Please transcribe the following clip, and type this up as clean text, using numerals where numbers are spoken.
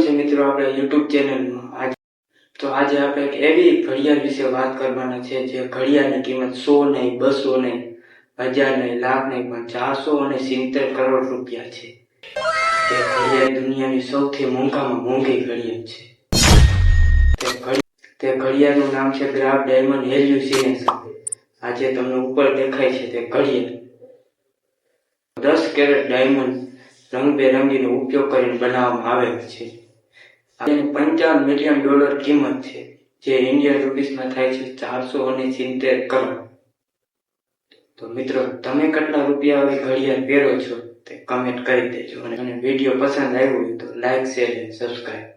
છે મિત્રો આપણે YouTube ચેનલમાં। આજે આપણે એક એવી ઘડિયાળ વિશે વાત કરવાના છે જે ઘડિયાળની કિંમત 100 નહીં, 200 નહીં, 1000 નહીં, લાખ નહીં, પણ 470 કરોડ રૂપિયા છે। તે ઘડિયાળ દુનિયાની સૌથી મોંઘામાં મોંઘી ઘડિયાળ છે। તે ઘડિયાળનું નામ છે ગ્રાફ ડાયમંડ હેલ્યુસિનેશન। આજે તમને ઉપર દેખાય છે તે ઘડિયાળ 10 કેરેટ ડાયમંડ રંગબેરંગીનો ઉપયોગ કરીને બનાવવામાં આવેલ છે। $55 મિલિયન કિંમત છે, જે ઇન્ડિયન રૂપીસમાં થાય છે 470 કરોડ। તો મિત્રો, તમે કેટલા રૂપિયા આવી ઘડિયાળ પહેરો છો તે કમેન્ટ કરી દેજો, અને વિડીયો પસંદ આવ્યો હોય તો લાઈક, શેર અને સબસ્ક્રાઈબ।